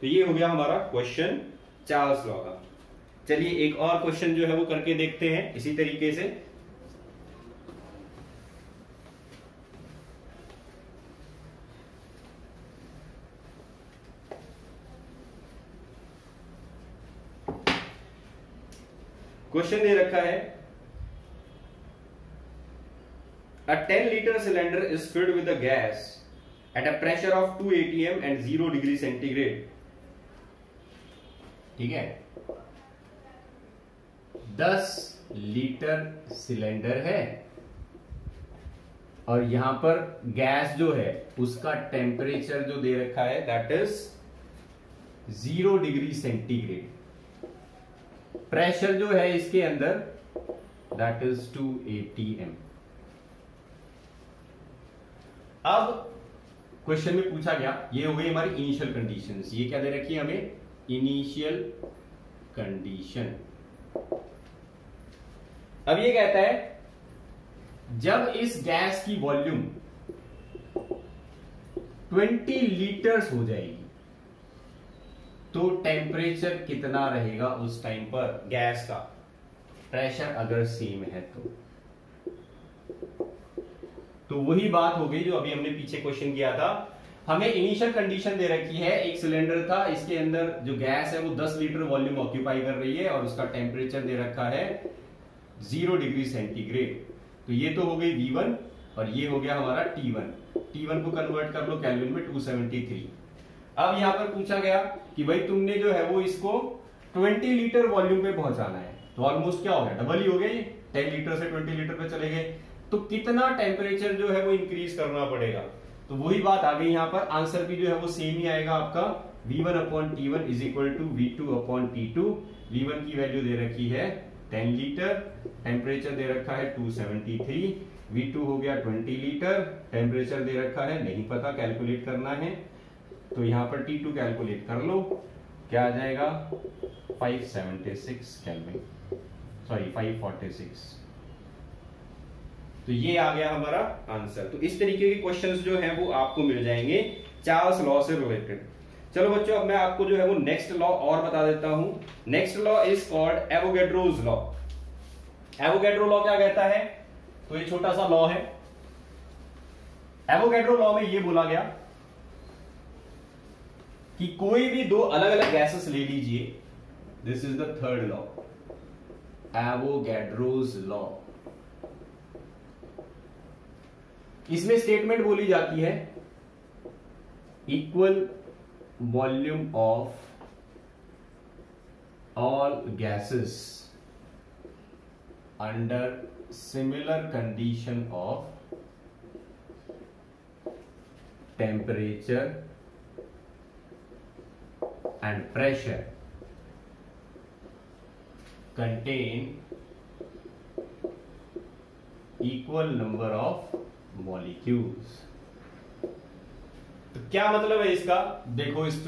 तो ये हो गया हमारा क्वेश्चन चार्ल्स लॉ का। चलिए एक और क्वेश्चन जो है वो करके देखते हैं इसी तरीके से। क्वेश्चन दे रखा है a 10 liter cylinder is filled with a gas at a pressure of 2 atm and 0 degree centigrade। ठीक है, 10 लीटर सिलेंडर है और यहां पर गैस जो है उसका टेम्परेचर जो दे रखा है that is 0 degree centigrade. Pressure जो है इसके अंदर दैट इज 2 atm। अब क्वेश्चन में पूछा गया, ये हो गई हमारी इनिशियल कंडीशंस। ये क्या दे रखी है हमें, इनिशियल कंडीशन। अब ये कहता है जब इस गैस की वॉल्यूम 20 लीटर्स हो जाएगी तो टेम्परेचर कितना रहेगा उस टाइम पर गैस का, प्रेशर अगर सेम है तो वही बात हो गई जो अभी हमने पीछे क्वेश्चन किया था। हमें इनिशियल कंडीशन दे रखी है, एक सिलेंडर था, इसके अंदर जो गैस है वो 10 लीटर वॉल्यूम ऑक्यूपाई कर रही है और उसका टेम्परेचर दे रखा है 0 डिग्री सेंटीग्रेड। तो ये तो हो गई V1 और ये हो गया हमारा T1। T1 को कन्वर्ट कर लो केल्विन में 273। अब यहां पर पूछा गया कि भाई तुमने जो है वो इसको 20 लीटर वॉल्यूम पे पहुंचाना है, तो ऑलमोस्ट क्या हो गया, डबल ही हो गया, ये 10 लीटर से 20 लीटर पे चले गए। तो कितना टेम्परेचर जो है वो इंक्रीज करना पड़ेगा, तो वही बात आ गई यहां पर। आंसर भी जो है वो सेम ही आएगा आपका, V1 upon T1 is equal to V2 upon T2। V1 की वैल्यू दे रखी है 10 लीटर, टेम्परेचर दे रखा है 273, V2 हो गया 20 लीटर, टेम्परेचर दे रखा है नहीं पता, कैलकुलेट करना है। तो यहां पर T2 कैलकुलेट कर लो, क्या आ जाएगा 576 केल्विन, सॉरी 546। तो ये आ गया हमारा आंसर। तो इस तरीके के क्वेश्चंस जो हैं वो आपको मिल जाएंगे चार्ल्स लॉ से रिलेटेड। चलो बच्चों, अब मैं आपको जो है वो नेक्स्ट लॉ और बता देता हूं। Next law is called Avogadro's law. Avogadro law क्या कहता है, तो ये छोटा सा लॉ है। एवोगैड्रो लॉ में ये बोला गया कि कोई भी दो अलग अलग गैसेस ले लीजिए, this is the third law, Avogadro's law. इसमें स्टेटमेंट बोली जाती है equal volume of all gases under similar condition of temperature and pressure contain equal number of molecules। तो क्या मतलब है इसका, देखो इस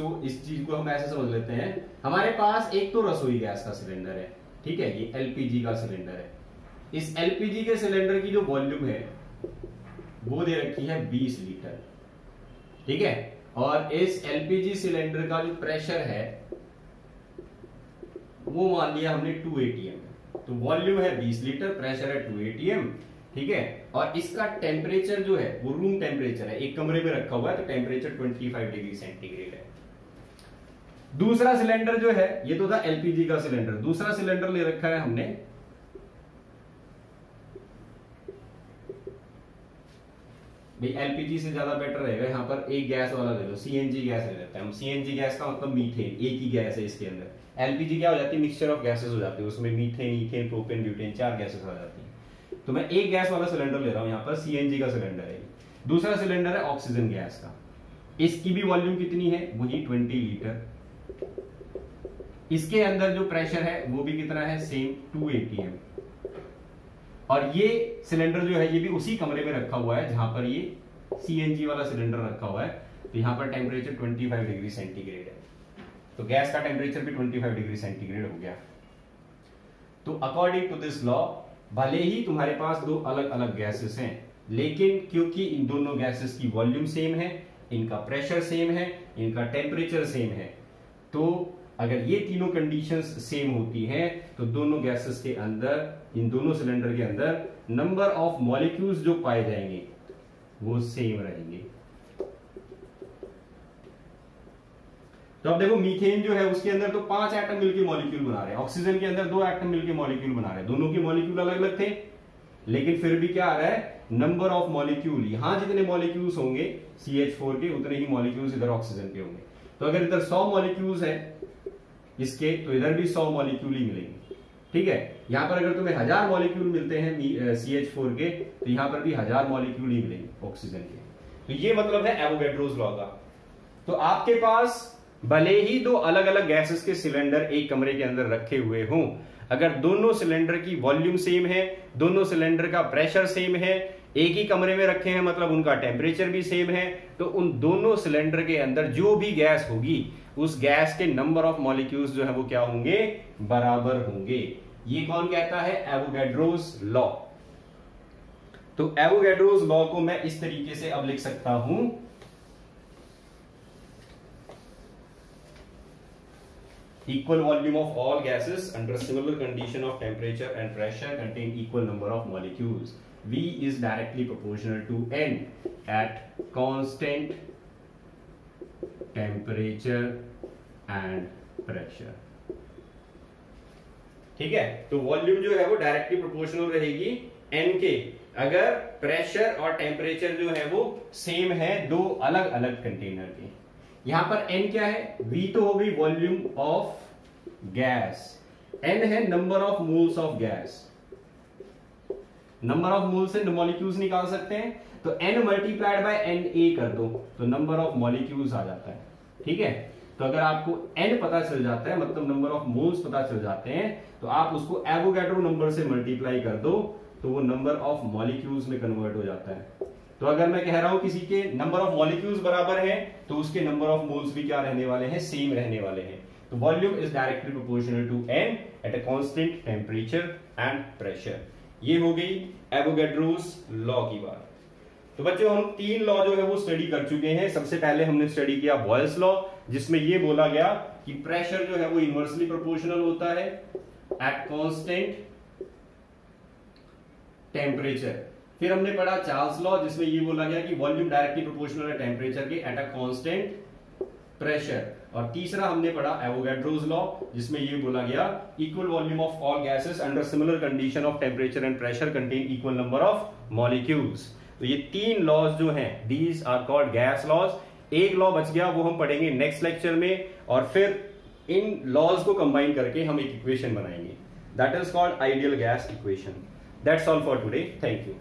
चीज को हम ऐसे समझ लेते हैं। हमारे पास एक तो रसोई गैस का सिलेंडर है, ठीक है, ये एलपीजी का सिलेंडर है। इस एलपीजी के सिलेंडर की जो वॉल्यूम है वो दे रखी है 20 लीटर, ठीक है। और इस एलपीजी सिलेंडर का जो प्रेशर है वो मान लिया हमने 2 atm। तो वॉल्यूम है 20 लीटर, प्रेशर है 2 atm, ठीक है। और इसका टेम्परेचर जो है वो रूम टेम्परेचर है, एक कमरे में रखा हुआ है, तो टेम्परेचर 25 डिग्री सेंटीग्रेड है। दूसरा सिलेंडर जो है, ये तो था एलपीजी का सिलेंडर, दूसरा सिलेंडर ले रखा है हमने भाई एलपीजी से ज्यादा बेटर रहेगा, यहां पर एक गैस वाला ले लो, सीएनजी गैस ले लेते हैं हम। सीएनजी गैस का मतलब मीथेन, एक ही गैस है इसके अंदर। एलपीजी क्या हो जाती है, मिक्सचर ऑफ गैसेस हो जाती है, उसमें methane, ethane, propane, butane, 4 gases हो जाती है। तो मैं एक गैस वाला सिलेंडर ले रहा हूं, यहां पर सीएनजी का सिलेंडर है। दूसरा सिलेंडर है ऑक्सीजन गैस का, इसकी भी वॉल्यूम कितनी है, वही 20 लीटर। इसके अंदर जो प्रेशर है वो भी कितना है, सेम 2 atm। और ये सिलेंडर जो है ये भी उसी कमरे में रखा हुआ है जहां पर ये सीएनजी वाला सिलेंडर रखा हुआ है। तो यहां पर टेम्परेचर 25 डिग्री सेंटीग्रेड है, तो गैस का टेम्परेचर भी 25 डिग्री सेंटीग्रेड हो गया। तो अकॉर्डिंग टू दिस लॉ, भले ही तुम्हारे पास दो अलग अलग गैसेस हैं, लेकिन क्योंकि इन दोनों गैसेस की वॉल्यूम सेम है, इनका प्रेशर सेम है, इनका टेम्परेचर सेम है, तो अगर ये तीनों कंडीशंस सेम होती हैं तो दोनों गैसेस के अंदर, इन दोनों सिलेंडर के अंदर नंबर ऑफ मॉलिक्यूल्स जो पाए जाएंगे वो सेम रहेंगे। तो अब देखो मीथेन जो है उसके अंदर तो 5 एटम मिलकर मॉलिक्यूल बना रहे हैं, ऑक्सीजन के अंदर 2 एटम मिलकर मॉलिक्यूल बना रहे हैं, दोनों के मॉलिक्यूल अलग अलग थे, लेकिन फिर भी क्या आ रहा है, नंबर ऑफ मॉलिक्यूल, यहां जितने मॉलिक्यूल्स होंगे CH4 के उतने ही मॉलिक्यूल्स इधर ऑक्सीजन के होंगे। तो अगर इधर 100 मॉलिक्यूल्स है इसके, तो इधर भी 100 मॉलिक्यूल ही मिलेंगे, ठीक है। यहां पर अगर तुम्हें 1000 मॉलिक्यूल मिलते हैं CH4 के, तो यहां पर भी 1000 मॉलिक्यूल ही मिलेंगे ऑक्सीजन के। तो ये मतलब है एवोगैड्रोस लॉ का। तो आपके पास भले ही दो अलग अलग गैसेस के सिलेंडर एक कमरे के अंदर रखे हुए हों, अगर दोनों सिलेंडर की वॉल्यूम सेम है, दोनों सिलेंडर का प्रेशर सेम है, एक ही कमरे में रखे हैं, मतलब उनका टेम्परेचर भी सेम है, तो उन दोनों सिलेंडर के अंदर जो भी गैस होगी उस गैस के नंबर ऑफ मॉलिक्यूल्स जो है वो क्या होंगे, बराबर होंगे। ये कौन कहता है, एवोगैड्रोस लॉ। तो एवोगैड्रोस लॉ को मैं इस तरीके से अब लिख सकता हूं, equal volume of all gases under similar condition of temperature and pressure contain equal number of molecules. V is directly proportional to N at constant temperature and pressure. ठीक है, तो वॉल्यूम जो है वो डायरेक्टली प्रोपोर्शनल रहेगी N के, अगर pressure और टेम्परेचर जो है वो सेम है दो अलग अलग कंटेनर के। यहां पर N क्या है, V तो हो गई वॉल्यूम ऑफ गैस, N है number of moles of gas. Number of moles से मॉलिक्यूल्स निकाल सकते हैं, तो N मल्टीप्लाइड बाय Na कर दो तो नंबर ऑफ मॉलिक्यूल्स आ जाता है, ठीक है। तो अगर आपको N पता चल जाता है, मतलब नंबर ऑफ मोल्स पता चल जाते हैं, तो आप उसको एवोगैड्रो नंबर से मल्टीप्लाई कर दो तो वो नंबर ऑफ मॉलिक्यूल्स में कन्वर्ट हो जाता है। तो अगर मैं कह रहा हूं किसी के नंबर ऑफ मॉलिक्यूल्स बराबर हैं, तो उसके नंबर ऑफ मोल्स भी क्या रहने वाले हैं, सेम रहने वाले हैं। तो volume is directly proportional to N at a constant temperature and pressure. ये हो गई एवोगैड्रोस लॉ की बात। तो बच्चों हम 3 लॉ जो है वो स्टडी कर चुके हैं। सबसे पहले हमने स्टडी किया बॉयल्स लॉ, जिसमें ये बोला गया कि प्रेशर जो है वो इनवर्सली प्रोपोर्शनल होता है एट कांस्टेंट टेम्परेचर। फिर हमने पढ़ा चार्ल्स लॉ, जिसमें ये बोला गया कि वॉल्यूम डायरेक्टली प्रोपोर्शनल है टेम्परेचर के एट अ कांस्टेंट प्रेशर। और तीसरा हमने पढ़ा एवोगैड्रोस लॉ, जिसमें ये बोला गया equal volume of all gases under similar condition of temperature and pressure contain equal number of molecules. तो ये 3 लॉज जो हैं, these are called gas laws. एक लॉ बच गया, वो हम पढ़ेंगे नेक्स्ट लेक्चर में, और फिर इन लॉज को कंबाइन करके हम एक इक्वेशन बनाएंगे, that is called ideal gas equation. That's all for today, thank you.